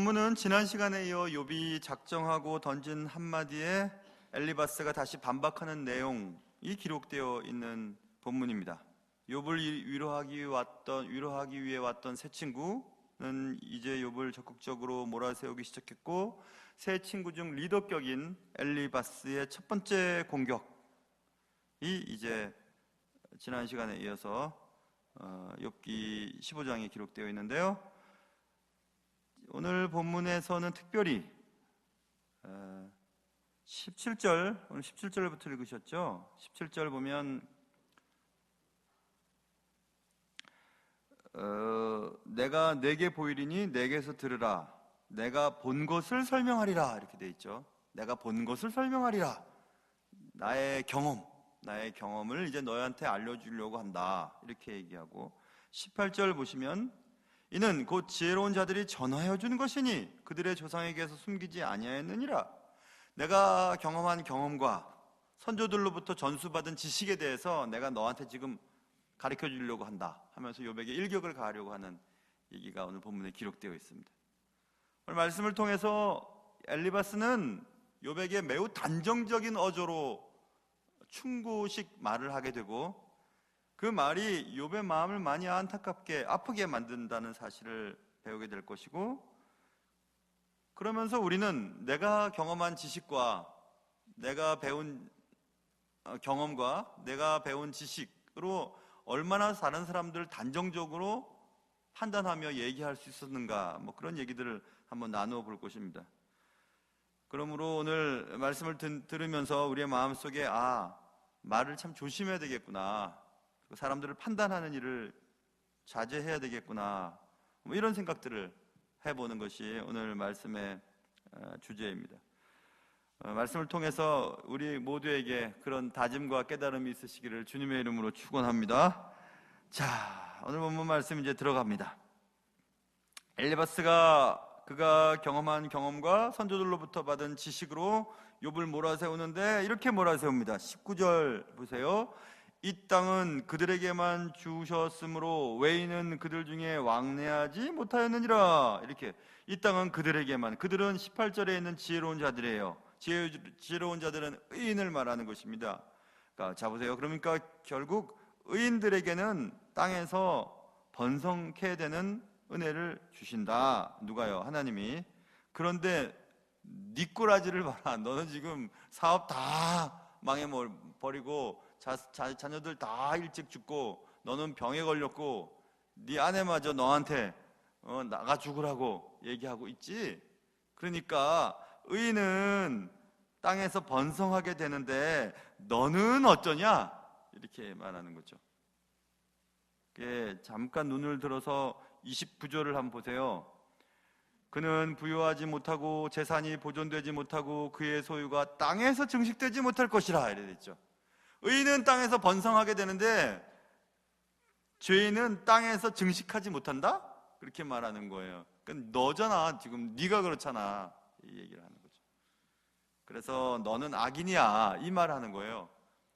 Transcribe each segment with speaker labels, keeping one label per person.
Speaker 1: 본문은 지난 시간에 이어 욥이 작정하고 던진 한마디에 엘리바스가 다시 반박하는 내용이 기록되어 있는 본문입니다. 욥을 위로하기 위해 왔던 새 친구는 이제 욥을 적극적으로 몰아세우기 시작했고, 새 친구 중 리더격인 엘리바스의 첫 번째 공격이 이제 지난 시간에 이어서 욥기 15장에 기록되어 있는데요. 오늘 본문에서는 특별히 17절, 오늘 17절부터 읽으셨죠? 17절 보면 내가 내게 보이리니 내게서 들으라, 내가 본 것을 설명하리라, 이렇게 되어 있죠. 내가 본 것을 설명하리라, 나의 경험을 이제 너희한테 알려주려고 한다, 이렇게 얘기하고, 18절 보시면 이는 곧 지혜로운 자들이 전하여 준 것이니 그들의 조상에게서 숨기지 아니하였느니라. 내가 경험한 경험과 선조들로부터 전수받은 지식에 대해서 내가 너한테 지금 가르쳐 주려고 한다 하면서 욥에게 일격을 가하려고 하는 얘기가 오늘 본문에 기록되어 있습니다. 오늘 말씀을 통해서 엘리바스는 욥에게 매우 단정적인 어조로 충고식 말을 하게 되고, 그 말이 욥의 마음을 많이 안타깝게 아프게 만든다는 사실을 배우게 될 것이고, 그러면서 우리는 내가 경험한 지식과 내가 배운 경험과 내가 배운 지식으로 얼마나 다른 사람들을 단정적으로 판단하며 얘기할 수 있었는가, 그런 얘기들을 한번 나누어 볼 것입니다. 그러므로 오늘 말씀을 들으면서 우리의 마음속에 말을 참 조심해야 되겠구나, 사람들을 판단하는 일을 자제해야 되겠구나, 이런 생각들을 해보는 것이 오늘 말씀의 주제입니다. 말씀을 통해서 우리 모두에게 그런 다짐과 깨달음이 있으시기를 주님의 이름으로 축원합니다. 자, 오늘 본문 말씀 이제 들어갑니다. 엘리바스가 그가 경험한 경험과 선조들로부터 받은 지식으로 욥을 몰아세우는데 이렇게 몰아세웁니다. 19절 보세요. 이 땅은 그들에게만 주셨으므로 외인은 그들 중에 왕래하지 못하였느니라. 이렇게 이 땅은 그들에게만, 그들은 18절에 있는 지혜로운 자들이에요. 지혜로운 자들은 의인을 말하는 것입니다. 그러니까 자 보세요. 그러니까 결국 의인들에게는 땅에서 번성케 되는 은혜를 주신다. 누가요? 하나님이. 그런데 네 꼬라지를 봐라. 너는 지금 사업 다 망해버리고 자녀들 다 일찍 죽고 너는 병에 걸렸고 네 아내마저 너한테 나가 죽으라고 얘기하고 있지. 그러니까 의인은 땅에서 번성하게 되는데 너는 어쩌냐, 이렇게 말하는 거죠. 잠깐 눈을 들어서 29절을 한번 보세요. 그는 부유하지 못하고 재산이 보존되지 못하고 그의 소유가 땅에서 증식되지 못할 것이라, 이래 됐죠. 의인은 땅에서 번성하게 되는데 죄인은 땅에서 증식하지 못한다? 그렇게 말하는 거예요. 그러니까 너잖아, 지금 네가 그렇잖아, 이 얘기를 하는 거죠. 그래서 너는 악인이야, 이 말 하는 거예요.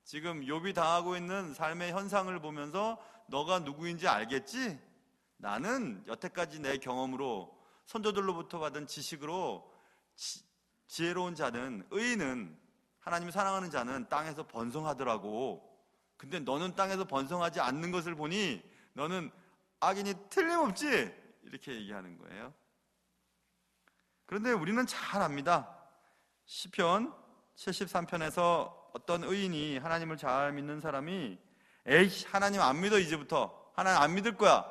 Speaker 1: 지금 욥이 당하고 있는 삶의 현상을 보면서 너가 누구인지 알겠지? 나는 여태까지 내 경험으로 선조들로부터 받은 지식으로 지혜로운 자는, 의인은, 하나님을 사랑하는 자는 땅에서 번성하더라고. 근데 너는 땅에서 번성하지 않는 것을 보니 너는 악인이 틀림없지, 이렇게 얘기하는 거예요. 그런데 우리는 잘 압니다. 시편 73편에서 어떤 의인이, 하나님을 잘 믿는 사람이 에이, 하나님 안 믿어, 이제부터 하나님 안 믿을 거야,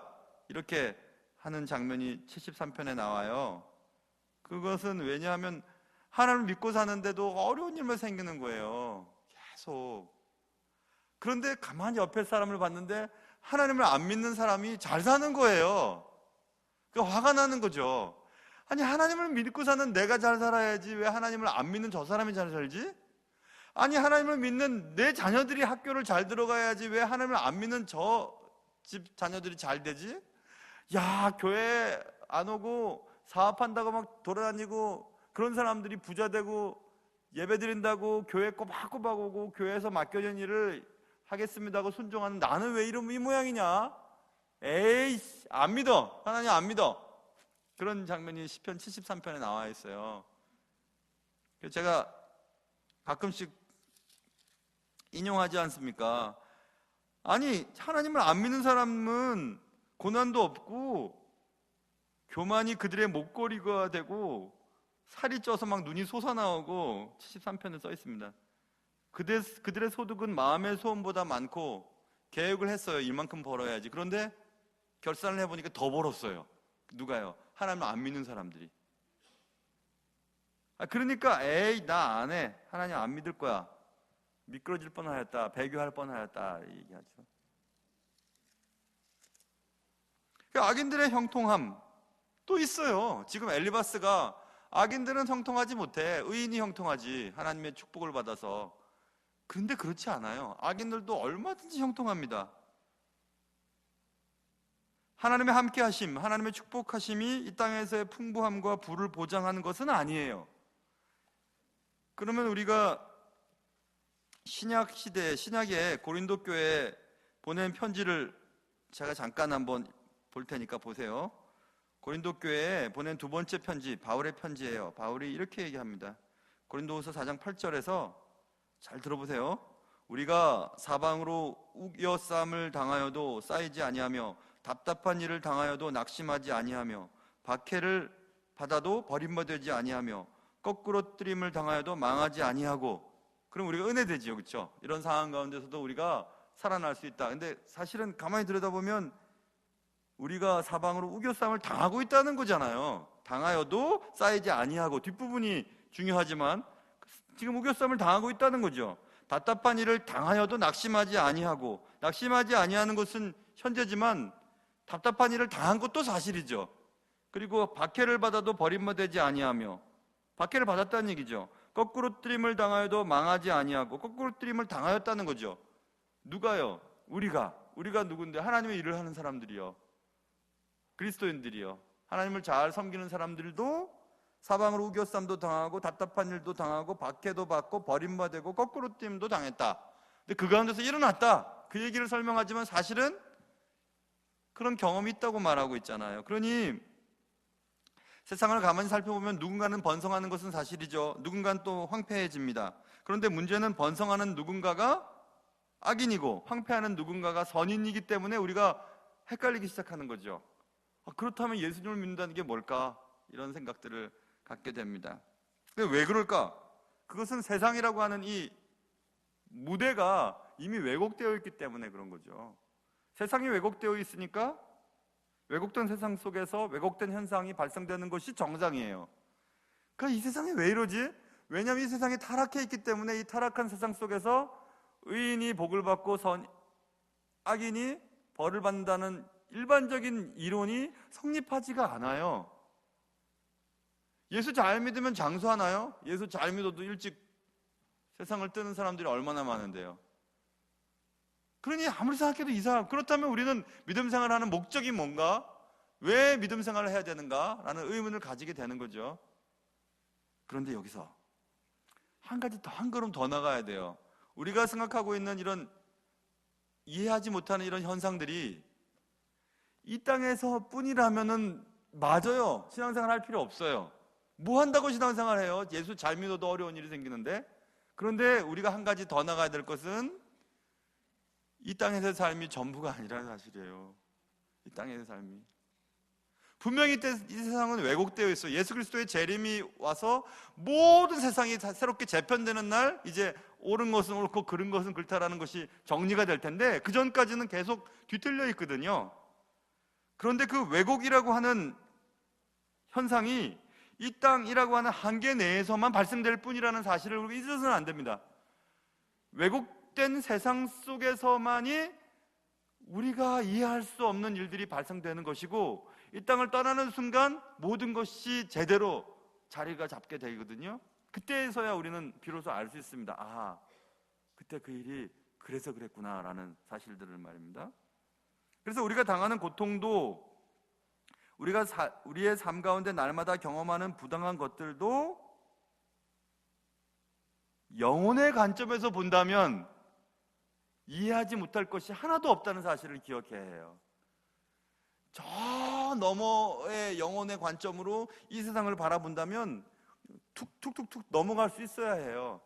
Speaker 1: 이렇게 하는 장면이 73편에 나와요. 그것은 왜냐하면 하나님을 믿고 사는데도 어려운 일만 생기는 거예요, 계속. 그런데 가만히 옆에 사람을 봤는데 하나님을 안 믿는 사람이 잘 사는 거예요. 그러니까 화가 나는 거죠. 아니, 하나님을 믿고 사는 내가 잘 살아야지 왜 하나님을 안 믿는 저 사람이 잘 살지? 아니, 하나님을 믿는 내 자녀들이 학교를 잘 들어가야지 왜 하나님을 안 믿는 저 집 자녀들이 잘 되지? 야, 교회 안 오고 사업한다고 막 돌아다니고 그런 사람들이 부자 되고 예배 드린다고 교회 꼬박꼬박 오고 교회에서 맡겨진 일을 하겠습니다 하고 순종하는 나는 왜 이 모양이냐? 에이, 안 믿어, 하나님 안 믿어. 그런 장면이 시편 73편에 나와 있어요. 그래서 제가 가끔씩 인용하지 않습니까? 아니, 하나님을 안 믿는 사람은 고난도 없고 교만이 그들의 목걸이가 되고 살이 쪄서 막 눈이 솟아나오고 73편에 써 있습니다. 그들의 소득은 마음의 소원보다 많고 계획을 했어요. 이만큼 벌어야지. 그런데 결산을 해보니까 더 벌었어요. 누가요? 하나님을 안 믿는 사람들이. 그러니까 에이 나 안 해. 하나님 안 믿을 거야. 미끄러질 뻔하였다. 배교할 뻔하였다. 얘기하죠. 악인들의 형통함 또 있어요. 지금 엘리바스가 악인들은 형통하지 못해. 의인이 형통하지. 하나님의 축복을 받아서. 그런데 그렇지 않아요. 악인들도 얼마든지 형통합니다. 하나님의 함께하심, 하나님의 축복하심이 이 땅에서의 풍부함과 부를 보장하는 것은 아니에요. 그러면 우리가 신약 시대, 신약의 고린도 교회에 보낸 편지를 제가 잠깐 한번 볼 테니까 보세요. 고린도 교회에 보낸 두 번째 편지, 바울의 편지예요. 바울이 이렇게 얘기합니다. 고린도후서 4장 8절에서 잘 들어보세요. 우리가 사방으로 우겨쌈을 당하여도 쌓이지 아니하며 답답한 일을 당하여도 낙심하지 아니하며 박해를 받아도 버림받지 아니하며 거꾸로 뜨림을 당하여도 망하지 아니하고. 그럼 우리가 은혜되지요, 그렇죠? 이런 상황 가운데서도 우리가 살아날 수 있다. 근데 사실은 가만히 들여다보면 우리가 사방으로 우겨쌈을 당하고 있다는 거잖아요. 당하여도 쌓이지 아니하고. 뒷부분이 중요하지만 지금 우겨쌈을 당하고 있다는 거죠. 답답한 일을 당하여도 낙심하지 아니하고. 낙심하지 아니하는 것은 현재지만 답답한 일을 당한 것도 사실이죠. 그리고 박해를 받아도 버림받지 아니하며. 박해를 받았다는 얘기죠. 거꾸로 뜨림을 당하여도 망하지 아니하고. 거꾸로 뜨림을 당하였다는 거죠. 누가요? 우리가 누군데? 하나님의 일을 하는 사람들이요. 그리스도인들이요. 하나님을 잘 섬기는 사람들도 사방으로 우겨쌈도 당하고 답답한 일도 당하고 박해도 받고 버림받고 거꾸로 띄임도 당했다. 근데 그 가운데서 일어났다. 그 얘기를 설명하지만 사실은 그런 경험이 있다고 말하고 있잖아요. 그러니 세상을 가만히 살펴보면 누군가는 번성하는 것은 사실이죠. 누군가는 또 황폐해집니다. 그런데 문제는 번성하는 누군가가 악인이고 황폐하는 누군가가 선인이기 때문에 우리가 헷갈리기 시작하는 거죠. 그렇다면 예수님을 믿는다는 게 뭘까? 이런 생각들을 갖게 됩니다. 근데 왜 그럴까? 그것은 세상이라고 하는 이 무대가 이미 왜곡되어 있기 때문에 그런 거죠. 세상이 왜곡되어 있으니까 왜곡된 세상 속에서 왜곡된 현상이 발생되는 것이 정상이에요. 그러니까 이 세상이 왜 이러지? 왜냐하면 이 세상이 타락해 있기 때문에 이 타락한 세상 속에서 의인이 복을 받고 악인이 벌을 받는다는 일반적인 이론이 성립하지가 않아요. 예수 잘 믿으면 장수하나요? 예수 잘 믿어도 일찍 세상을 뜨는 사람들이 얼마나 많은데요. 그러니 아무리 생각해도 이상하고, 그렇다면 우리는 믿음 생활하는 목적이 뭔가? 왜 믿음 생활을 해야 되는가? 라는 의문을 가지게 되는 거죠. 그런데 여기서 한 가지 더, 한 걸음 더 나가야 돼요. 우리가 생각하고 있는 이런 이해하지 못하는 이런 현상들이 이 땅에서 뿐이라면은 맞아요. 신앙생활 할 필요 없어요. 뭐 한다고 신앙생활 해요? 예수 잘 믿어도 어려운 일이 생기는데. 그런데 우리가 한 가지 더 나가야 될 것은 이 땅에서의 삶이 전부가 아니라는 사실이에요. 이 땅에서의 삶이 분명히 이 세상은 왜곡되어 있어요. 예수 그리스도의 재림이 와서 모든 세상이 새롭게 재편되는 날, 이제 옳은 것은 옳고 그른 것은 그렇다라는 것이 정리가 될 텐데 그 전까지는 계속 뒤틀려 있거든요. 그런데 그 왜곡이라고 하는 현상이 이 땅이라고 하는 한계 내에서만 발생될 뿐이라는 사실을 우리가 잊어서는 안 됩니다. 왜곡된 세상 속에서만이 우리가 이해할 수 없는 일들이 발생되는 것이고, 이 땅을 떠나는 순간 모든 것이 제대로 자리가 잡게 되거든요. 그때에서야 우리는 비로소 알 수 있습니다. 아, 그때 그 일이 그래서 그랬구나라는 사실들을 말입니다. 그래서 우리가 당하는 고통도, 우리의 삶 가운데 날마다 경험하는 부당한 것들도 영혼의 관점에서 본다면 이해하지 못할 것이 하나도 없다는 사실을 기억해야 해요. 저 저 너머의 영혼의 관점으로 이 세상을 바라본다면 툭툭툭툭 넘어갈 수 있어야 해요.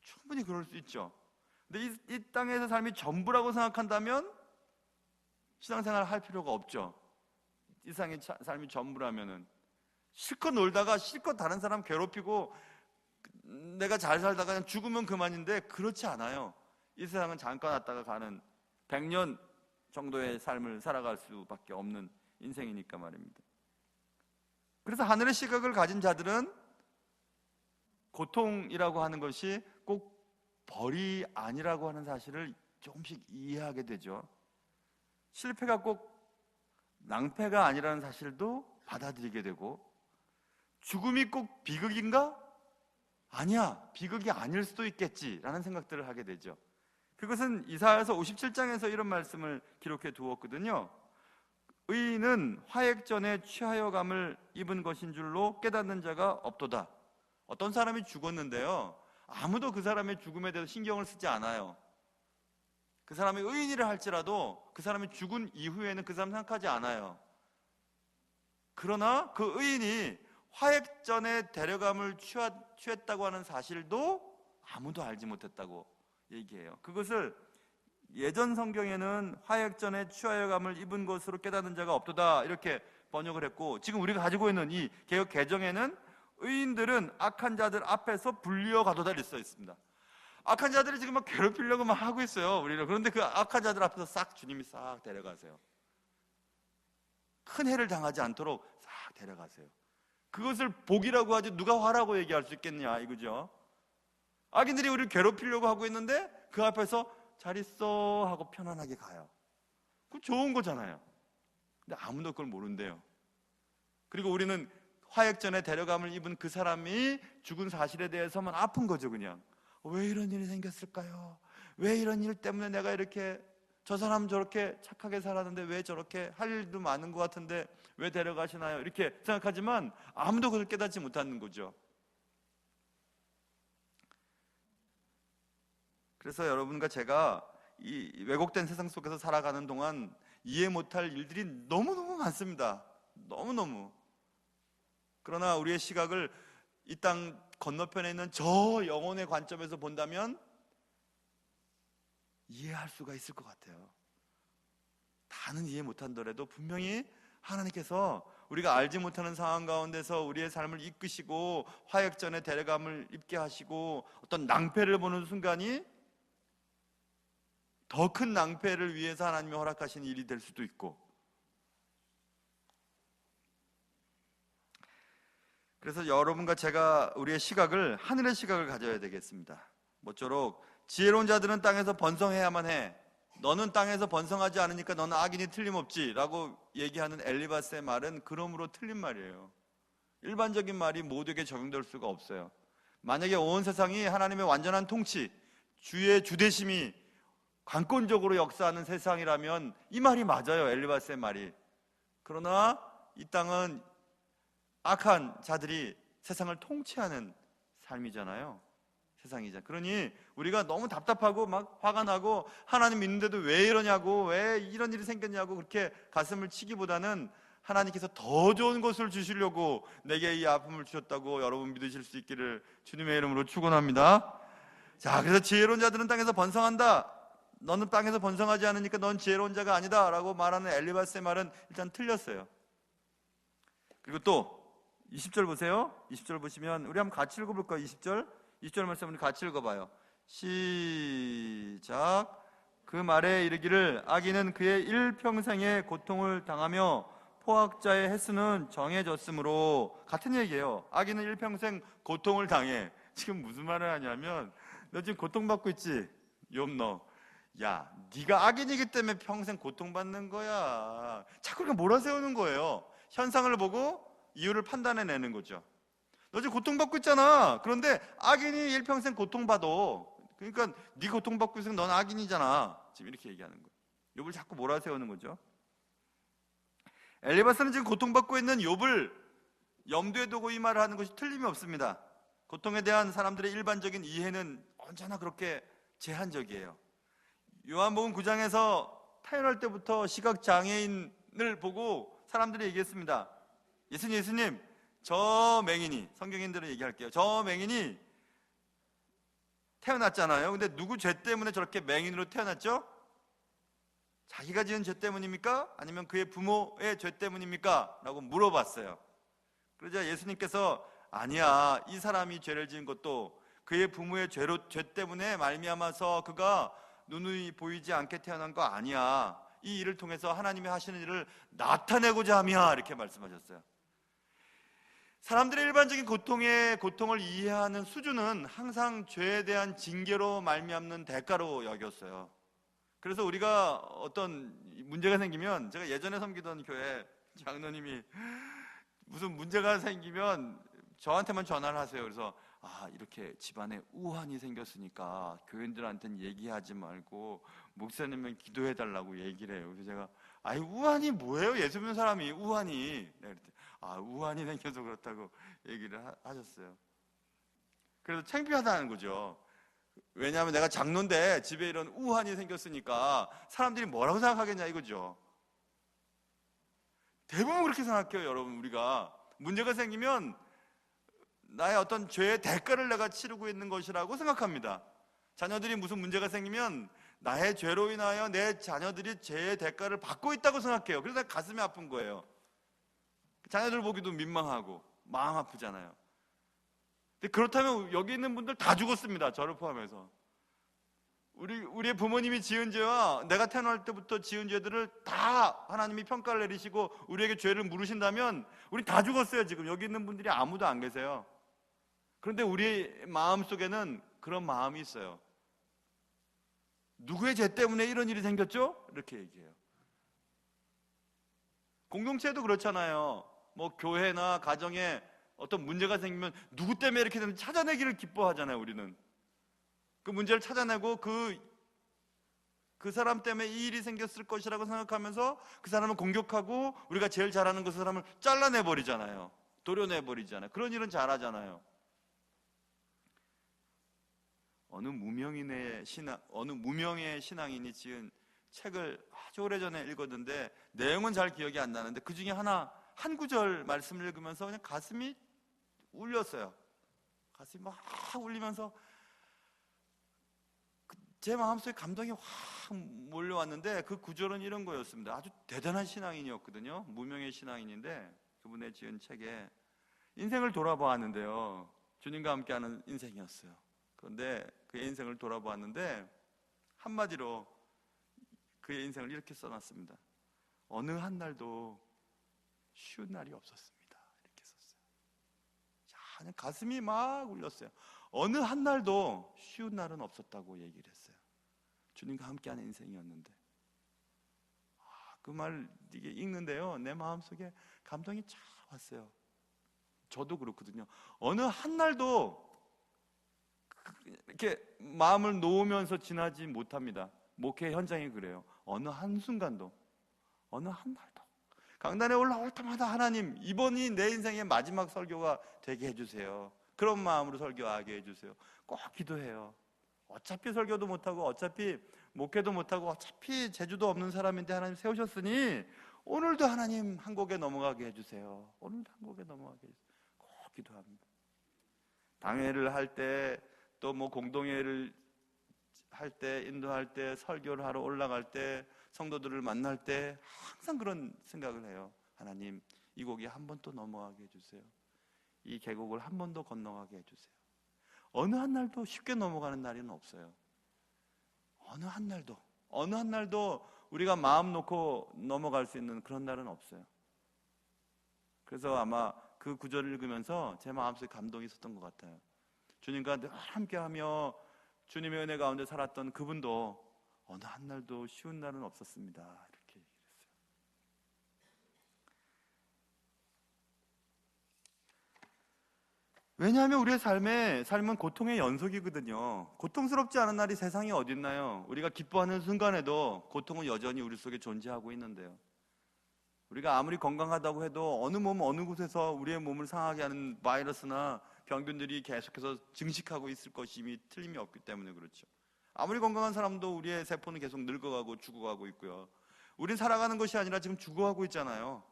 Speaker 1: 충분히 그럴 수 있죠. 근데 이 땅에서 삶이 전부라고 생각한다면 신앙생활 할 필요가 없죠. 이 세상의 삶이 전부라면은 실컷 놀다가 실컷 다른 사람 괴롭히고 내가 잘 살다가 그냥 죽으면 그만인데, 그렇지 않아요. 이 세상은 잠깐 왔다가 가는 100년 정도의 삶을 살아갈 수밖에 없는 인생이니까 말입니다. 그래서 하늘의 시각을 가진 자들은 고통이라고 하는 것이 꼭 벌이 아니라고 하는 사실을 조금씩 이해하게 되죠. 실패가 꼭 낭패가 아니라는 사실도 받아들이게 되고, 죽음이 꼭 비극인가? 아니야, 비극이 아닐 수도 있겠지라는 생각들을 하게 되죠. 그것은 이사야서 57장에서 이런 말씀을 기록해 두었거든요. 의인은 화액 전에 취하여감을 입은 것인 줄로 깨닫는 자가 없도다. 어떤 사람이 죽었는데요, 아무도 그 사람의 죽음에 대해서 신경을 쓰지 않아요. 그 사람이 의인이라 할지라도 그 사람이 죽은 이후에는 그 사람 생각하지 않아요. 그러나 그 의인이 화액 전에 데려감을 취했다고 하는 사실도 아무도 알지 못했다고 얘기해요. 그것을 예전 성경에는 화액 전에 취하여감을 입은 것으로 깨닫는 자가 없도다 이렇게 번역을 했고, 지금 우리가 가지고 있는 이 개역 개정에는 의인들은 악한 자들 앞에서 불리어 가도다 이렇게 써 있습니다. 악한 자들이 지금 막 괴롭히려고 막 하고 있어요, 우리를. 그런데 그 악한 자들 앞에서 싹 주님이 싹 데려가세요. 큰 해를 당하지 않도록 싹 데려가세요. 그것을 복이라고 하지 누가 화라고 얘기할 수 있겠냐 이거죠. 악인들이 우리를 괴롭히려고 하고 있는데 그 앞에서 잘 있어 하고 편안하게 가요. 그거 좋은 거잖아요. 근데 아무도 그걸 모른대요. 그리고 우리는 화액 전에 데려감을 입은 그 사람이 죽은 사실에 대해서만 아픈 거죠. 그냥 왜 이런 일이 생겼을까요? 왜 이런 일 때문에 내가 이렇게, 저 사람 저렇게 착하게 살았는데 왜 저렇게 할 일도 많은 것 같은데 왜 데려가시나요? 이렇게 생각하지만 아무도 그걸 깨닫지 못하는 거죠. 그래서 여러분과 제가 이 왜곡된 세상 속에서 살아가는 동안 이해 못할 일들이 너무너무 많습니다. 너무너무. 그러나 우리의 시각을 이 땅 건너편에 있는 저 영혼의 관점에서 본다면 이해할 수가 있을 것 같아요. 다는 이해 못한더라도 분명히 하나님께서 우리가 알지 못하는 상황 가운데서 우리의 삶을 이끄시고 화액전에 데려감을 입게 하시고 어떤 낭패를 보는 순간이 더 큰 낭패를 위해서 하나님이 허락하신 일이 될 수도 있고, 그래서 여러분과 제가 우리의 시각을, 하늘의 시각을 가져야 되겠습니다. 모쪼록 지혜로운 자들은 땅에서 번성해야만 해, 너는 땅에서 번성하지 않으니까 너는 악인이 틀림없지 라고 얘기하는 엘리바스의 말은 그러므로 틀린 말이에요. 일반적인 말이 모두에게 적용될 수가 없어요. 만약에 온 세상이 하나님의 완전한 통치, 주의 주대심이 관건적으로 역사하는 세상이라면 이 말이 맞아요, 엘리바스의 말이. 그러나 이 땅은 악한 자들이 세상을 통치하는 삶이잖아요. 세상이잖아요. 그러니 우리가 너무 답답하고 막 화가 나고 하나님 믿는데도 왜 이러냐고, 왜 이런 일이 생겼냐고 그렇게 가슴을 치기보다는 하나님께서 더 좋은 것을 주시려고 내게 이 아픔을 주셨다고 여러분 믿으실 수 있기를 주님의 이름으로 축원합니다. 자, 그래서 지혜로운 자들은 땅에서 번성한다, 너는 땅에서 번성하지 않으니까 넌 지혜로운 자가 아니다 라고 말하는 엘리바스의 말은 일단 틀렸어요. 그리고 또 20절 보세요. 20절 보시면 우리 한번 같이 읽어볼까요? 20절 말씀 우리 같이 읽어봐요. 시작. 그 말에 이르기를 악인은 그의 일평생의 고통을 당하며 포악자의 횟수는 정해졌으므로. 같은 얘기예요. 악인은 일평생 고통을 당해. 지금 무슨 말을 하냐면, 너 지금 고통받고 있지? 욥 너. 야, 네가 악인이기 때문에 평생 고통받는 거야. 자꾸 그렇게 몰아세우는 거예요. 현상을 보고 이유를 판단해내는 거죠. 너 지금 고통받고 있잖아. 그런데 악인이 일평생 고통받아. 그러니까 네 고통받고 있으면 넌 악인이잖아. 지금 이렇게 얘기하는 거예요. 욥을 자꾸 몰아세우는 거죠. 엘리바스는 지금 고통받고 있는 욥을 염두에 두고 이 말을 하는 것이 틀림이 없습니다. 고통에 대한 사람들의 일반적인 이해는 언제나 그렇게 제한적이에요. 요한복음 9장에서 태어날 때부터 시각장애인 맹인을 보고 사람들이 얘기했습니다. 예수님, 저 맹인이, 성경인들은 얘기할게요. 저 맹인이 태어났잖아요. 근데 누구 죄 때문에 저렇게 맹인으로 태어났죠? 자기가 지은 죄 때문입니까? 아니면 그의 부모의 죄 때문입니까? 라고 물어봤어요. 그러자 예수님께서 아니야, 이 사람이 죄를 지은 것도 그의 부모의 죄 때문에 말미암아서 그가 눈이 보이지 않게 태어난 거 아니야. 이 일을 통해서 하나님이 하시는 일을 나타내고자 함이야, 이렇게 말씀하셨어요. 사람들의 일반적인 고통을 이해하는 수준은 항상 죄에 대한 징계로 말미암는 대가로 여겼어요. 그래서 우리가 어떤 문제가 생기면, 제가 예전에 섬기던 교회 장로님이 무슨 문제가 생기면 저한테만 전화를 하세요. 그래서 이렇게 집안에 우환이 생겼으니까 교인들한테는 얘기하지 말고 목사님은 기도해달라고 얘기를 해요. 그래서 제가 우환이 뭐예요? 예수 믿는 사람이 우환이. 내가 그랬더니 우환이 생겨서 그렇다고 얘기를 하셨어요. 그래서 창피하다는 거죠. 왜냐하면 내가 장로인데 집에 이런 우환이 생겼으니까 사람들이 뭐라고 생각하겠냐 이거죠. 대부분 그렇게 생각해요. 여러분, 우리가 문제가 생기면 나의 어떤 죄의 대가를 내가 치르고 있는 것이라고 생각합니다. 자녀들이 무슨 문제가 생기면 나의 죄로 인하여 내 자녀들이 죄의 대가를 받고 있다고 생각해요. 그래서 가슴이 아픈 거예요. 자녀들 보기도 민망하고 마음 아프잖아요. 근데 그렇다면 여기 있는 분들 다 죽었습니다. 저를 포함해서. 우리의 부모님이 지은 죄와 내가 태어날 때부터 지은 죄들을 다 하나님이 평가를 내리시고 우리에게 죄를 물으신다면 우리 다 죽었어요. 지금 여기 있는 분들이 아무도 안 계세요. 그런데 우리 마음속에는 그런 마음이 있어요. 누구의 죄 때문에 이런 일이 생겼죠? 이렇게 얘기해요. 공동체도 그렇잖아요. 뭐 교회나 가정에 어떤 문제가 생기면 누구 때문에 이렇게 되는지 찾아내기를 기뻐하잖아요. 우리는 그 문제를 찾아내고 그 사람 때문에 이 일이 생겼을 것이라고 생각하면서 그 사람을 공격하고 우리가 제일 잘하는 그 사람을 잘라내버리잖아요. 도려내버리잖아요. 그런 일은 잘하잖아요. 어느 무명의 신앙인이 지은 책을 아주 오래전에 읽었는데 내용은 잘 기억이 안 나는데 그 중에 한 구절 말씀을 읽으면서 그냥 가슴이 울렸어요. 가슴이 막 울리면서 제 마음속에 감동이 확 몰려왔는데 그 구절은 이런 거였습니다. 아주 대단한 신앙인이었거든요. 무명의 신앙인인데 그분의 지은 책에 인생을 돌아보았는데요. 주님과 함께하는 인생이었어요. 그런데 그의 인생을 돌아보았는데 한마디로 그의 인생을 이렇게 써놨습니다. 어느 한 날도 쉬운 날이 없었습니다. 이렇게 썼어요. 야, 가슴이 막 울렸어요. 어느 한 날도 쉬운 날은 없었다고 얘기를 했어요. 주님과 함께하는 인생이었는데 그 말 이게 읽는데요, 내 마음속에 감동이 쫙 왔어요. 저도 그렇거든요. 어느 한 날도 이렇게 마음을 놓으면서 지나지 못합니다. 목회 현장이 그래요. 어느 한순간도, 어느 한 날도 강단에 올라올 때마다 하나님, 이번이 내 인생의 마지막 설교가 되게 해주세요. 그런 마음으로 설교하게 해주세요. 꼭 기도해요. 어차피 설교도 못하고 어차피 목회도 못하고 어차피 재주도 없는 사람인데 하나님 세우셨으니 오늘도 하나님 한 곡에 넘어가게 해주세요. 오늘도 한 곡에 넘어가게 해주세요. 꼭 기도합니다. 당회를 할 때, 또 뭐 공동회를 할 때, 인도할 때, 설교를 하러 올라갈 때, 성도들을 만날 때 항상 그런 생각을 해요. 하나님, 이 곡이 한 번 또 넘어가게 해주세요. 이 계곡을 한 번 더 건너가게 해주세요. 어느 한 날도 쉽게 넘어가는 날은 없어요. 어느 한 날도 우리가 마음 놓고 넘어갈 수 있는 그런 날은 없어요. 그래서 아마 그 구절을 읽으면서 제 마음속에 감동이 있었던 것 같아요. 주님과 늘 함께하며 주님의 은혜 가운데 살았던 그분도 어느 한 날도 쉬운 날은 없었습니다. 이렇게 얘기를 했어요. 왜냐하면 우리의 삶은 고통의 연속이거든요. 고통스럽지 않은 날이 세상에 어디 있나요? 우리가 기뻐하는 순간에도 고통은 여전히 우리 속에 존재하고 있는데요. 우리가 아무리 건강하다고 해도 어느 곳에서 우리의 몸을 상하게 하는 바이러스나 병균들이 계속해서 증식하고 있을 것임이 틀림이 없기 때문에 그렇죠. 아무리 건강한 사람도 우리의 세포는 계속 늙어가고 죽어가고 있고요. 우린 살아가는 것이 아니라 지금 죽어가고 있잖아요.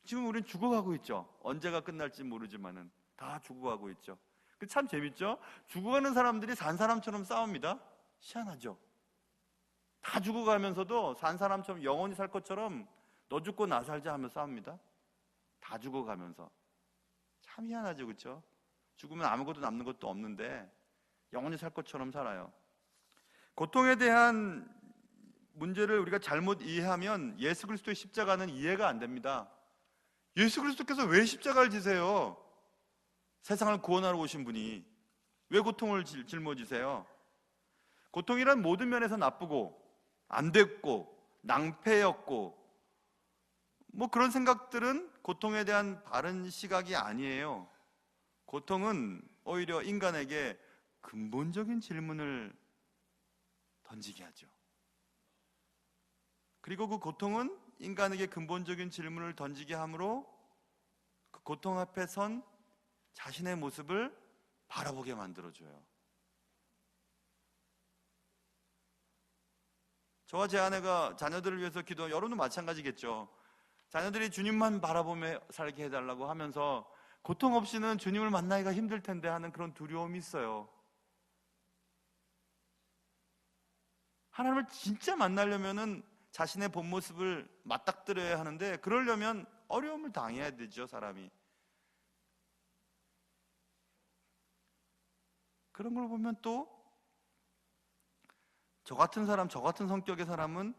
Speaker 1: 지금 우린 죽어가고 있죠. 언제가 끝날지 모르지만은 다 죽어가고 있죠. 참 재밌죠? 죽어가는 사람들이 산 사람처럼 싸웁니다. 희한하죠? 다 죽어가면서도 산 사람처럼 영원히 살 것처럼 너 죽고 나 살자 하면서 싸웁니다. 다 죽어가면서. 참 희한하죠, 그렇죠? 죽으면 아무것도 남는 것도 없는데 영원히 살 것처럼 살아요. 고통에 대한 문제를 우리가 잘못 이해하면 예수 그리스도의 십자가는 이해가 안 됩니다. 예수 그리스도께서 왜 십자가를 지세요? 세상을 구원하러 오신 분이 왜 고통을 짊어지세요? 고통이란 모든 면에서 나쁘고 안 됐고 낭패였고 뭐 그런 생각들은 고통에 대한 바른 시각이 아니에요. 고통은 오히려 인간에게 근본적인 질문을 던지게 하죠. 그리고 그 고통은 인간에게 근본적인 질문을 던지게 함으로 그 고통 앞에 선 자신의 모습을 바라보게 만들어줘요. 저와 제 아내가 자녀들을 위해서 여러분도 마찬가지겠죠. 자녀들이 주님만 바라보며 살게 해달라고 하면서 고통 없이는 주님을 만나기가 힘들 텐데 하는 그런 두려움이 있어요. 하나님을 진짜 만나려면은 자신의 본 모습을 맞닥뜨려야 하는데 그러려면 어려움을 당해야 되죠, 사람이. 그런 걸 보면 또 저 같은 사람, 저 같은 성격의 사람은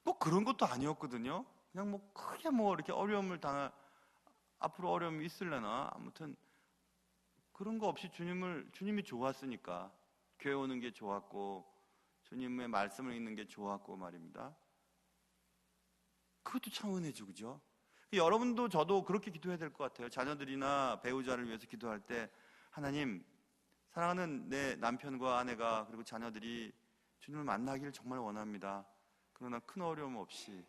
Speaker 1: 꼭 그런 것도 아니었거든요. 그냥 뭐 크게 뭐 이렇게 앞으로 어려움이 있을래나 아무튼 그런 거 없이 주님이 좋았으니까 교회 오는 게 좋았고 주님의 말씀을 읽는 게 좋았고 말입니다. 그것도 참 은혜죠, 그죠? 여러분도 저도 그렇게 기도해야 될 것 같아요. 자녀들이나 배우자를 위해서 기도할 때 하나님, 사랑하는 내 남편과 아내가 그리고 자녀들이 주님을 만나기를 정말 원합니다. 그러나 큰 어려움 없이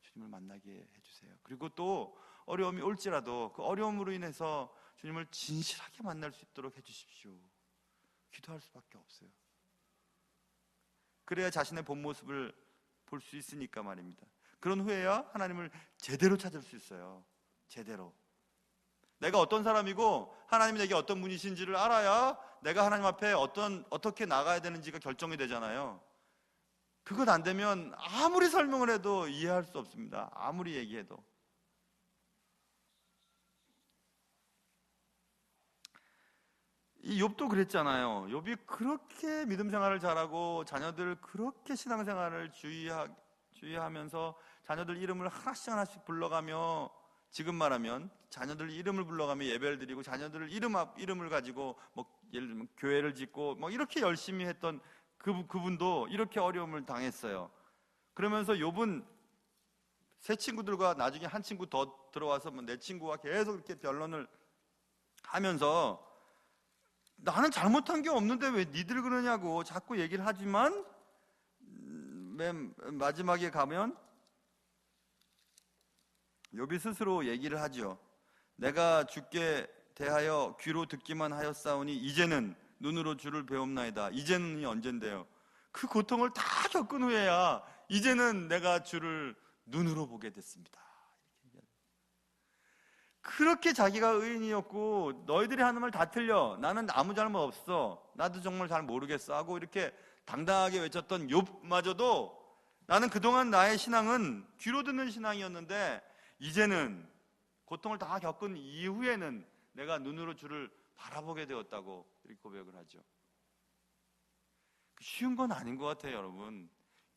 Speaker 1: 주님을 만나게 해주세요. 그리고 또 어려움이 올지라도 그 어려움으로 인해서 주님을 진실하게 만날 수 있도록 해주십시오. 기도할 수밖에 없어요. 그래야 자신의 본 모습을 볼 수 있으니까 말입니다. 그런 후에야 하나님을 제대로 찾을 수 있어요. 제대로. 내가 어떤 사람이고 하나님이 내게 어떤 분이신지를 알아야 내가 하나님 앞에 어떻게 나가야 되는지가 결정이 되잖아요. 그것 안 되면 아무리 설명을 해도 이해할 수 없습니다. 아무리 얘기해도. 이 욥도 그랬잖아요. 욥이 그렇게 믿음 생활을 잘하고 자녀들 그렇게 신앙생활을 주의하면서 자녀들 이름을 하나씩 불러가며, 지금 말하면 자녀들 이름을 불러가며 예배를 드리고 자녀들 이름을 가지고 뭐 예를 들면 교회를 짓고 뭐 이렇게 열심히 했던 그분도 이렇게 어려움을 당했어요. 그러면서 욥은 세 친구들과 나중에 한 친구 더 들어와서 내 친구와 계속 이렇게 변론을 하면서 나는 잘못한 게 없는데 왜 니들 그러냐고 자꾸 얘기를 하지만 맨 마지막에 가면 욥이 스스로 얘기를 하죠. 내가 주께 대하여 귀로 듣기만 하였사오니 이제는 눈으로 주를 배움나이다. 이제는이 언젠데요? 그 고통을 다 겪은 후에야 이제는 내가 주를 눈으로 보게 됐습니다. 그렇게 자기가 의인이었고 너희들이 하는 말 다 틀려, 나는 아무 잘못 없어, 나도 정말 잘 모르겠어 하고 이렇게 당당하게 외쳤던 욥마저도 나는 그동안 나의 신앙은 귀로 듣는 신앙이었는데 이제는 고통을 다 겪은 이후에는 내가 눈으로 주를 바라보게 되었다고 이렇게 고백을 하죠. 쉬운 건 아닌 것 같아요, 여러분.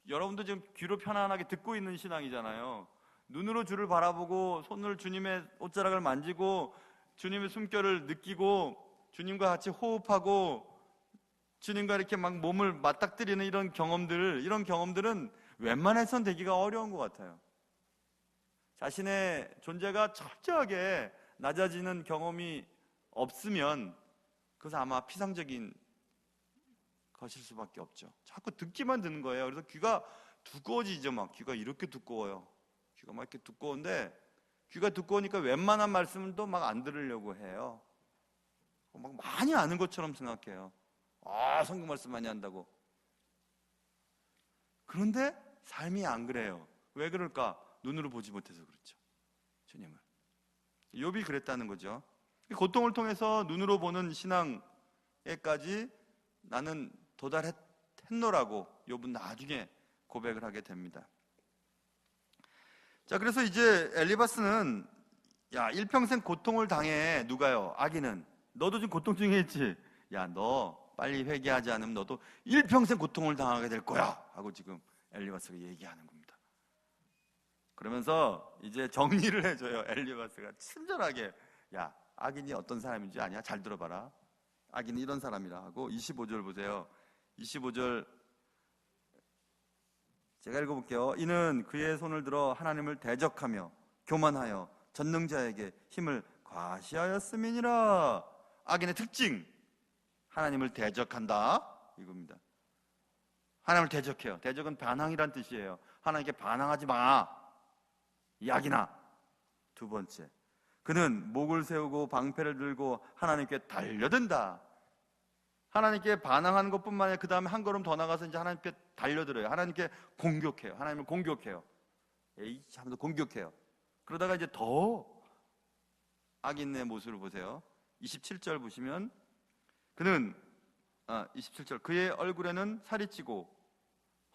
Speaker 1: 여러분도 지금 귀로 편안하게 듣고 있는 신앙이잖아요. 눈으로 주를 바라보고 손을 주님의 옷자락을 만지고 주님의 숨결을 느끼고 주님과 같이 호흡하고 주님과 이렇게 막 몸을 맞닥뜨리는 이런 경험들은 웬만해선 되기가 어려운 것 같아요. 자신의 존재가 철저하게 낮아지는 경험이 없으면 그것은 아마 피상적인 것일 수밖에 없죠. 자꾸 듣기만 듣는 거예요. 그래서 귀가 두꺼워지죠. 막 귀가 이렇게 두꺼워요. 귀가 막 이렇게 두꺼운데 귀가 두꺼우니까 웬만한 말씀도 막 안 들으려고 해요. 막 많이 아는 것처럼 생각해요. 성경 말씀 많이 한다고. 그런데 삶이 안 그래요. 왜 그럴까? 눈으로 보지 못해서 그렇죠. 주님을. 욥이 그랬다는 거죠. 고통을 통해서 눈으로 보는 신앙에까지 나는 도달했노라고 욥은 나중에 고백을 하게 됩니다. 자, 그래서 이제 엘리바스는 야, 일평생 고통을 당해. 누가요? 아기는. 너도 지금 고통 중에 있지? 야, 너 빨리 회개하지 않으면 너도 일평생 고통을 당하게 될 거야 하고 지금 엘리바스가 얘기하는 겁니다. 그러면서 이제 정리를 해줘요. 엘리바스가 친절하게. 야, 악인이 어떤 사람인지 아냐? 잘 들어봐라. 악인이 이런 사람이라 하고 25절 보세요. 25절 제가 읽어볼게요. 이는 그의 손을 들어 하나님을 대적하며 교만하여 전능자에게 힘을 과시하였음이니라. 악인의 특징, 하나님을 대적한다 이겁니다. 하나님을 대적해요. 대적은 반항이란 뜻이에요. 하나님께 반항하지 마, 이 악인아. 두 번째, 그는 목을 세우고 방패를 들고 하나님께 달려든다. 하나님께 반항하는 것뿐만 아니라 그 다음에 한 걸음 더 나가서 이제 하나님께 달려들어요. 하나님께 공격해요. 하나님을 공격해요. 하면서 공격해요. 그러다가 이제 더 악인의 모습을 보세요. 27절 보시면 그는 27절 그의 얼굴에는 살이 찌고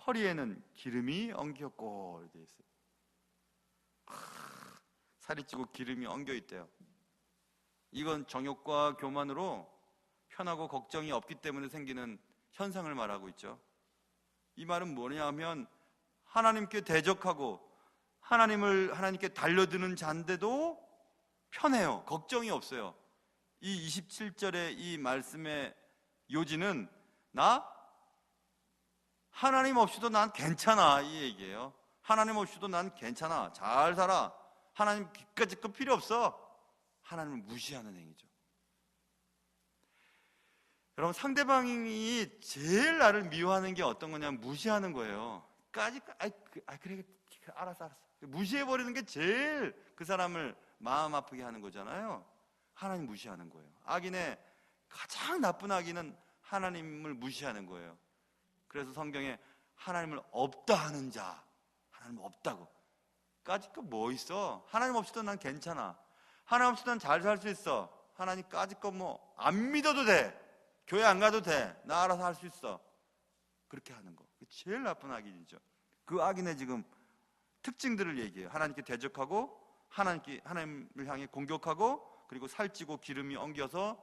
Speaker 1: 허리에는 기름이 엉겼고 이렇게 있어요. 살이 찌고 기름이 엉겨 있대요. 이건 정욕과 교만으로 편하고 걱정이 없기 때문에 생기는 현상을 말하고 있죠. 이 말은 뭐냐면 하나님께 대적하고 하나님께 달려드는 자인데도 편해요. 걱정이 없어요. 이 27절의 이 말씀의 요지는 나 하나님 없이도 난 괜찮아 이 얘기예요. 하나님 없이도 난 괜찮아, 잘 살아. 하나님 기까짓 거 필요 없어. 하나님을 무시하는 행위죠. 여러분, 상대방이 제일 나를 미워하는 게 어떤 거냐면 무시하는 거예요. 그래, 알았어. 무시해버리는 게 제일 그 사람을 마음 아프게 하는 거잖아요. 하나님 무시하는 거예요. 악인의 가장 나쁜 악인은 하나님을 무시하는 거예요. 그래서 성경에 하나님을 없다 하는 자, 하나님 없다고. 까짓 거 뭐 있어? 하나님 없이도 난 괜찮아. 하나님 없이도 난 잘 살 수 있어. 하나님 까짓 거 뭐 안 믿어도 돼. 교회 안 가도 돼. 나 알아서 할 수 있어. 그렇게 하는 거. 제일 나쁜 악인이죠. 그 악인의 지금 특징들을 얘기해요. 하나님께 대적하고 하나님을 향해 공격하고 그리고 살찌고 기름이 엉겨서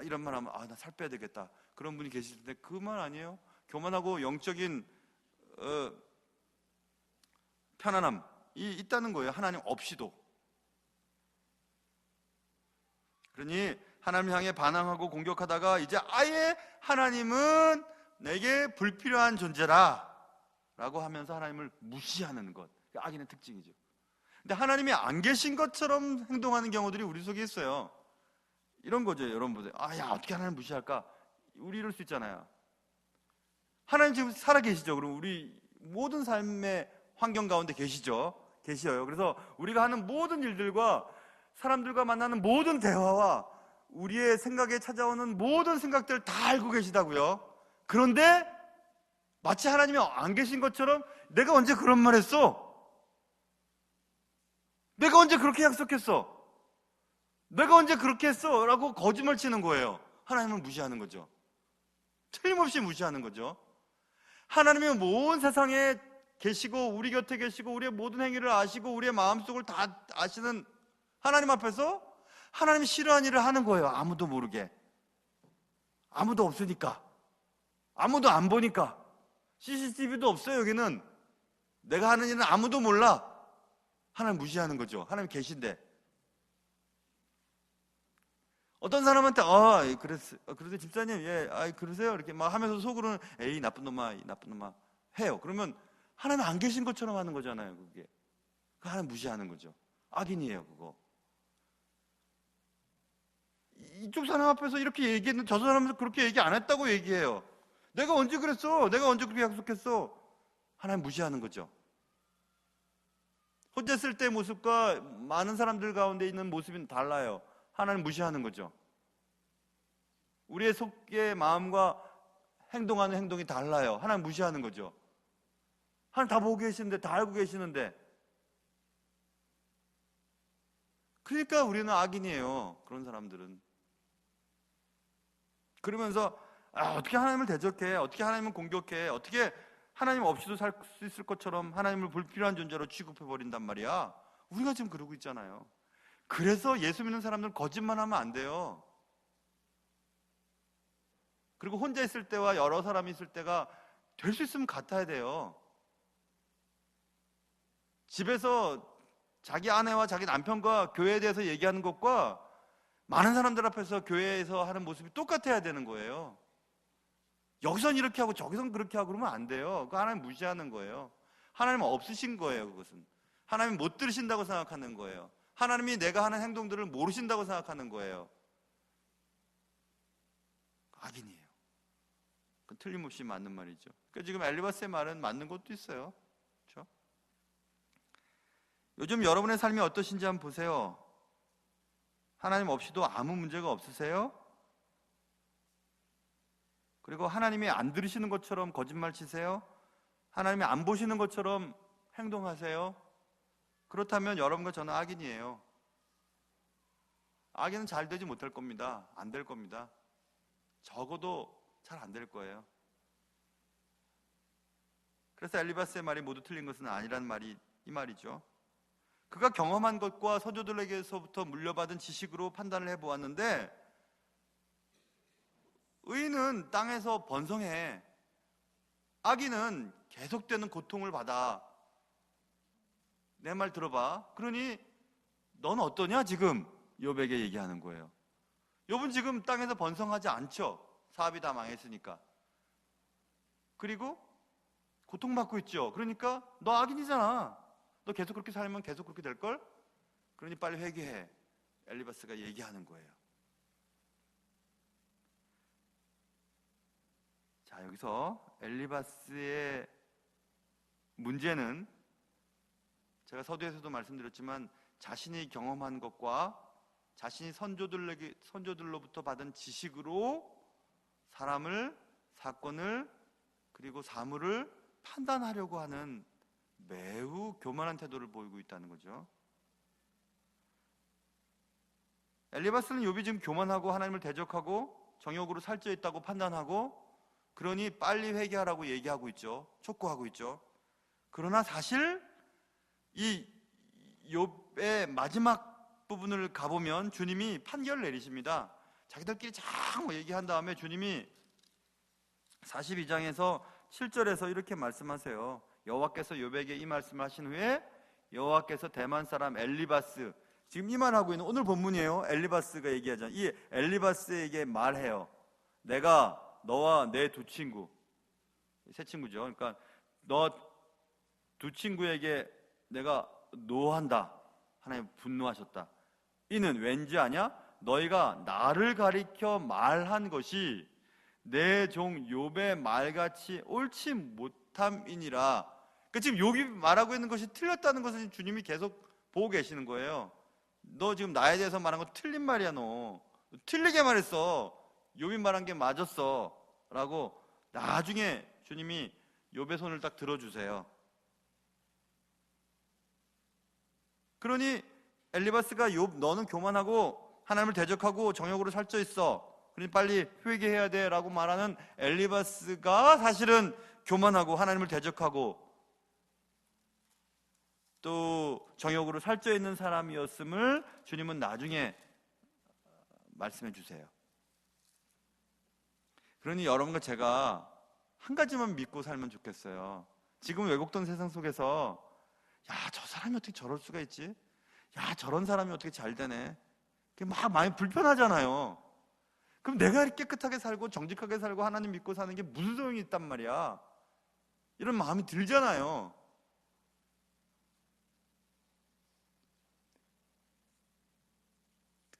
Speaker 1: 이런 말 하면 나 살 빼야 되겠다. 그런 분이 계실 텐데 그 말 아니에요. 교만하고 영적인 편안함이 있다는 거예요. 하나님 없이도. 그러니 하나님 향해 반항하고 공격하다가 이제 아예 하나님은 내게 불필요한 존재라 라고 하면서 하나님을 무시하는 것. 악인의 특징이죠. 근데 하나님이 안 계신 것처럼 행동하는 경우들이 우리 속에 있어요. 이런 거죠. 여러분들 어떻게 하나님 무시할까? 우리 이럴 수 있잖아요. 하나님 지금 살아 계시죠. 그럼 우리 모든 삶의 환경 가운데 계셔요. 그래서 우리가 하는 모든 일들과 사람들과 만나는 모든 대화와 우리의 생각에 찾아오는 모든 생각들을 다 알고 계시다고요. 그런데 마치 하나님이 안 계신 것처럼 내가 언제 그런 말 했어? 내가 언제 그렇게 약속했어? 내가 언제 그렇게 했어? 라고 거짓말 치는 거예요. 하나님을 무시하는 거죠. 틀림없이 무시하는 거죠. 하나님이 온 세상에 계시고 우리 곁에 계시고 우리의 모든 행위를 아시고 우리의 마음속을 다 아시는 하나님 앞에서 하나님이 싫어하는 일을 하는 거예요. 아무도 모르게. 아무도 없으니까. 아무도 안 보니까. CCTV도 없어요. 여기는. 내가 하는 일은 아무도 몰라. 하나님 무시하는 거죠. 하나님 계신데. 어떤 사람한테 그러세요 집사님, 그러세요 이렇게 막 하면서 속으로는 에이 나쁜 놈아 해요. 그러면 하나님 안 계신 것처럼 하는 거잖아요. 그게 하나님 무시하는 거죠. 악인이에요. 그거. 이쪽 사람 앞에서 이렇게 얘기했는데 저 사람은 그렇게 얘기 안 했다고 얘기해요. 내가 언제 그랬어? 내가 언제 그렇게 약속했어? 하나님 무시하는 거죠. 혼자 있을 때 모습과 많은 사람들 가운데 있는 모습은 달라요. 하나님 무시하는 거죠. 우리의 속의 마음과 행동하는 행동이 달라요. 하나님 무시하는 거죠. 하나님 다 보고 계시는데, 다 알고 계시는데. 그러니까 우리는 악인이에요, 그런 사람들은. 그러면서 어떻게 하나님을 대적해, 어떻게 하나님을 공격해, 어떻게 하나님 없이도 살 수 있을 것처럼 하나님을 불필요한 존재로 취급해버린단 말이야. 우리가 지금 그러고 있잖아요. 그래서 예수 믿는 사람들은 거짓말하면 안 돼요. 그리고 혼자 있을 때와 여러 사람이 있을 때가 될 수 있으면 같아야 돼요. 집에서 자기 아내와 자기 남편과 교회에 대해서 얘기하는 것과 많은 사람들 앞에서 교회에서 하는 모습이 똑같아야 되는 거예요. 여기선 이렇게 하고 저기선 그렇게 하고 그러면 안 돼요. 그거 하나님 무시하는 거예요. 하나님 없으신 거예요. 그것은 하나님 못 들으신다고 생각하는 거예요. 하나님이 내가 하는 행동들을 모르신다고 생각하는 거예요. 악인이에요. 그건 틀림없이 맞는 말이죠. 그러니까 지금 엘리바스의 말은 맞는 것도 있어요. 그렇죠? 요즘 여러분의 삶이 어떠신지 한번 보세요. 하나님 없이도 아무 문제가 없으세요? 그리고 하나님이 안 들으시는 것처럼 거짓말 치세요? 하나님이 안 보시는 것처럼 행동하세요? 그렇다면 여러분과 저는 악인이에요. 악인은 잘 되지 못할 겁니다. 안 될 겁니다. 적어도 잘 안 될 거예요. 그래서 엘리바스의 말이 모두 틀린 것은 아니란 말이 이 말이죠. 그가 경험한 것과 선조들에게서부터 물려받은 지식으로 판단을 해보았는데, 의인은 땅에서 번성해, 악인은 계속되는 고통을 받아. 내 말 들어봐. 그러니 넌 어떠냐? 지금 욥에게 얘기하는 거예요. 욥은 지금 땅에서 번성하지 않죠. 사업이 다 망했으니까. 그리고 고통받고 있죠. 그러니까 너 악인이잖아. 너 계속 그렇게 살면 계속 그렇게 될걸? 그러니 빨리 회개해. 엘리바스가 얘기하는 거예요. 자, 여기서 엘리바스의 문제는 제가 서두에서도 말씀드렸지만 자신이 경험한 것과 자신이 선조들로부터 받은 지식으로 사람을, 사건을, 그리고 사물을 판단하려고 하는 매우 교만한 태도를 보이고 있다는 거죠. 엘리바스는 욥이 지금 교만하고 하나님을 대적하고 정욕으로 살쪄 있다고 판단하고, 그러니 빨리 회개하라고 얘기하고 있죠. 촉구하고 있죠. 그러나 사실 이 욥의 마지막 부분을 가보면 주님이 판결을 내리십니다. 자기들끼리 쫙 얘기한 다음에 주님이 42장에서 7절에서 이렇게 말씀하세요. 여호와께서 욥에게 이 말씀을 하신 후에 여호와께서 대만 사람 엘리바스, 지금 이 말하고 있는 오늘 본문이에요. 엘리바스가 얘기하잖아요. 이 엘리바스에게 말해요. 내가 너와 내 두 친구, 세 친구죠. 그러니까 너 두 친구에게 내가 노한다. 하나님 분노하셨다. 이는 왠지 아냐? 너희가 나를 가리켜 말한 것이 내 종 욥의 말같이 옳지 못함이니라. 그러니까 지금 욥이 말하고 있는 것이 틀렸다는 것을 주님이 계속 보고 계시는 거예요. 너 지금 나에 대해서 말한 거 틀린 말이야. 너 틀리게 말했어. 욥이 말한 게 맞았어 라고 나중에 주님이 욥의 손을 딱 들어주세요. 그러니 엘리바스가 욥, 너는 교만하고 하나님을 대적하고 정욕으로 살쪄 있어. 그러니 빨리 회개해야 돼 라고 말하는 엘리바스가 사실은 교만하고 하나님을 대적하고 또 정욕으로 살쪄 있는 사람이었음을 주님은 나중에 말씀해 주세요. 그러니 여러분과 제가 한 가지만 믿고 살면 좋겠어요. 지금 왜곡된 세상 속에서 야, 저 사람이 어떻게 저럴 수가 있지? 야, 저런 사람이 어떻게 잘 되네? 그게 막 많이 불편하잖아요. 그럼 내가 이렇게 깨끗하게 살고 정직하게 살고 하나님 믿고 사는 게 무슨 소용이 있단 말이야? 이런 마음이 들잖아요.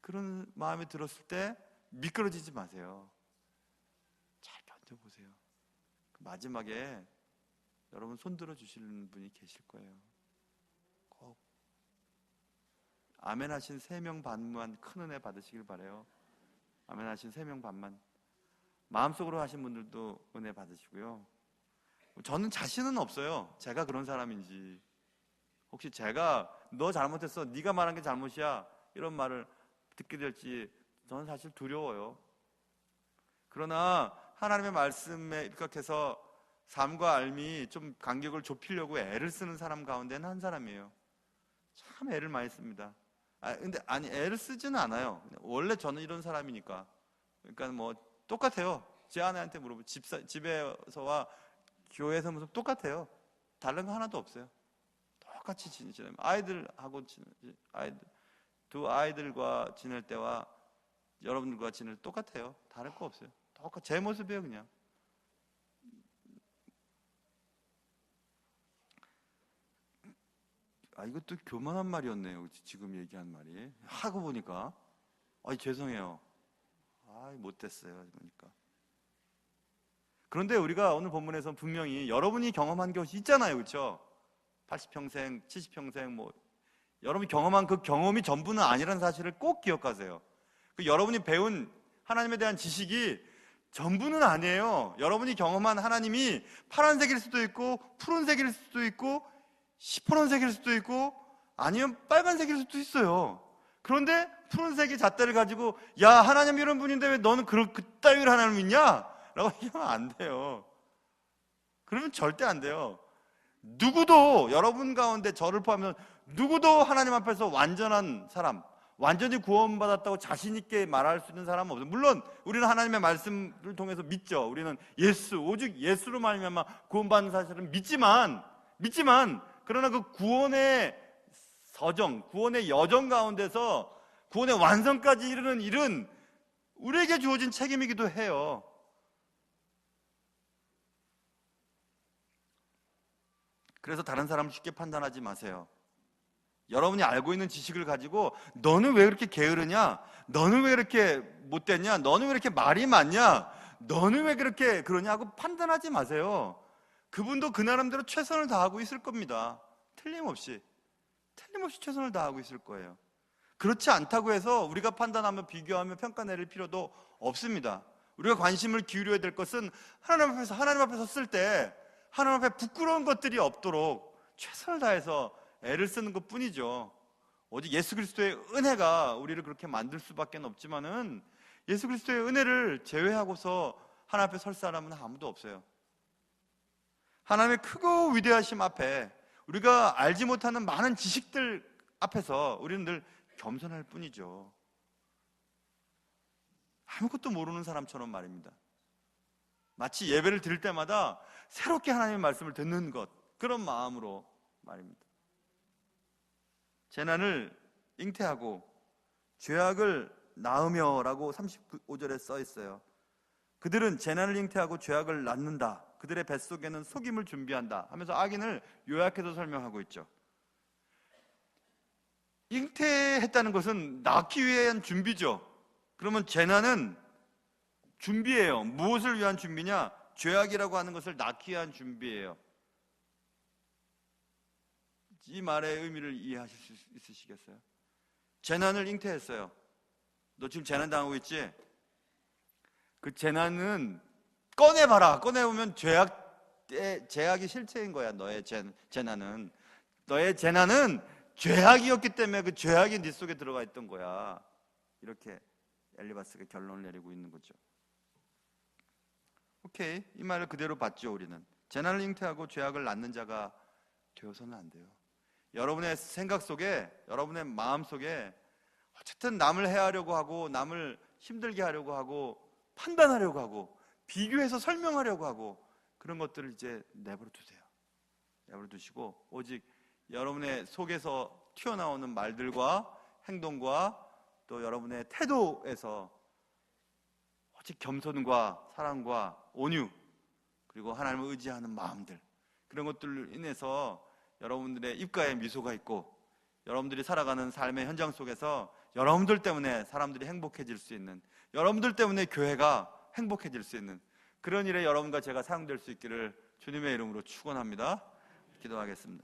Speaker 1: 그런 마음이 들었을 때 미끄러지지 마세요. 잘 견뎌보세요. 마지막에 여러분 손 들어 주시는 분이 계실 거예요. 꼭 아멘 하신 3명 반만 큰 은혜 받으시길 바라요. 아멘 하신 3명 반만. 마음속으로 하신 분들도 은혜 받으시고요. 저는 자신은 없어요. 제가 그런 사람인지. 혹시 제가 너 잘못했어, 네가 말한 게 잘못이야, 이런 말을 듣게 될지 저는 사실 두려워요. 그러나 하나님의 말씀에 입각해서 삶과 삶이 좀 간격을 좁히려고 애를 쓰는 사람 가운데는 한 사람이에요. 참 애를 많이 씁니다. 근데 애를 쓰지는 않아요. 원래 저는 이런 사람이니까. 그러니까 뭐 똑같아요. 제 아내한테 물어보면 집에서와 교회에서 무슨 똑같아요. 다른 거 하나도 없어요. 똑같이 지내요. 아이들하고 두 아이들과 지낼 때와 여러분들과 지낼 때 똑같아요. 다를 거 없어요. 똑같 제 모습이에요, 그냥. 이것도 교만한 말이었네요. 지금 얘기한 말이. 하고 보니까 죄송해요. 못됐어요. 그러니까. 그런데 우리가 오늘 본문에서 분명히 여러분이 경험한 것이 있잖아요. 그렇죠? 80평생, 70평생 여러분이 경험한 그 경험이 전부는 아니라는 사실을 꼭 기억하세요. 여러분이 배운 하나님에 대한 지식이 전부는 아니에요. 여러분이 경험한 하나님이 파란색일 수도 있고 푸른색일 수도 있고 시퍼런색일 수도 있고 아니면 빨간색일 수도 있어요. 그런데 푸른색이 잣대를 가지고 야, 하나님 이런 분인데 왜 너는 그따위를 하나님 믿냐? 라고 얘기하면 안 돼요. 그러면 절대 안 돼요. 누구도, 여러분 가운데 저를 포함해서 누구도 하나님 앞에서 완전한 사람, 완전히 구원받았다고 자신 있게 말할 수 있는 사람은 없어요. 물론 우리는 하나님의 말씀을 통해서 믿죠. 우리는 오직 예수로 말미암아 구원받는 사실은 믿지만 그러나 그 구원의 서정, 구원의 여정 가운데서 구원의 완성까지 이르는 일은 우리에게 주어진 책임이기도 해요. 그래서 다른 사람을 쉽게 판단하지 마세요. 여러분이 알고 있는 지식을 가지고 너는 왜 그렇게 게으르냐? 너는 왜 그렇게 못됐냐? 너는 왜 이렇게 말이 많냐? 너는 왜 그렇게 그러냐고 판단하지 마세요. 그분도 그 나름대로 최선을 다하고 있을 겁니다. 틀림없이 최선을 다하고 있을 거예요. 그렇지 않다고 해서 우리가 판단하며 비교하며 평가 내릴 필요도 없습니다. 우리가 관심을 기울여야 될 것은 하나님 앞에 섰을 때 하나님 앞에 부끄러운 것들이 없도록 최선을 다해서 애를 쓰는 것 뿐이죠. 오직 예수 그리스도의 은혜가 우리를 그렇게 만들 수밖에 없지만은 예수 그리스도의 은혜를 제외하고서 하나님 앞에 설 사람은 아무도 없어요. 하나님의 크고 위대하심 앞에 우리가 알지 못하는 많은 지식들 앞에서 우리는 늘 겸손할 뿐이죠. 아무것도 모르는 사람처럼 말입니다. 마치 예배를 드릴 때마다 새롭게 하나님의 말씀을 듣는 것, 그런 마음으로 말입니다. 재난을 잉태하고 죄악을 낳으며 라고 35절에 써 있어요. 그들은 재난을 잉태하고 죄악을 낳는다. 그들의 뱃속에는 속임을 준비한다 하면서 악인을 요약해서 설명하고 있죠. 잉태했다는 것은 낳기 위한 준비죠. 그러면 재난은 준비예요. 무엇을 위한 준비냐? 죄악이라고 하는 것을 낳기 위한 준비예요. 이 말의 의미를 이해하실 수 있으시겠어요? 재난을 잉태했어요. 너 지금 재난 당하고 있지? 그 재난은 꺼내봐라. 꺼내보면 죄악이 실체인 거야. 너의 재난은 죄악이었기 때문에 그 죄악이 네 속에 들어가 있던 거야. 이렇게 엘리바스가 결론을 내리고 있는 거죠. 오케이, 이 말을 그대로 받죠. 우리는 재난을 잉태하고 죄악을 낳는 자가 되어서는 안 돼요. 여러분의 생각 속에, 여러분의 마음 속에 어쨌든 남을 해하려고 하고, 남을 힘들게 하려고 하고, 판단하려고 하고, 비교해서 설명하려고 하고, 그런 것들을 이제 내버려 두세요. 내버려 두시고 오직 여러분의 속에서 튀어나오는 말들과 행동과 또 여러분의 태도에서 오직 겸손과 사랑과 온유, 그리고 하나님을 의지하는 마음들, 그런 것들로 인해서 여러분들의 입가에 미소가 있고 여러분들이 살아가는 삶의 현장 속에서 여러분들 때문에 사람들이 행복해질 수 있는, 여러분들 때문에 교회가 행복해질 수 있는 그런 일에 여러분과 제가 사용될 수 있기를 주님의 이름으로 축원합니다. 기도하겠습니다.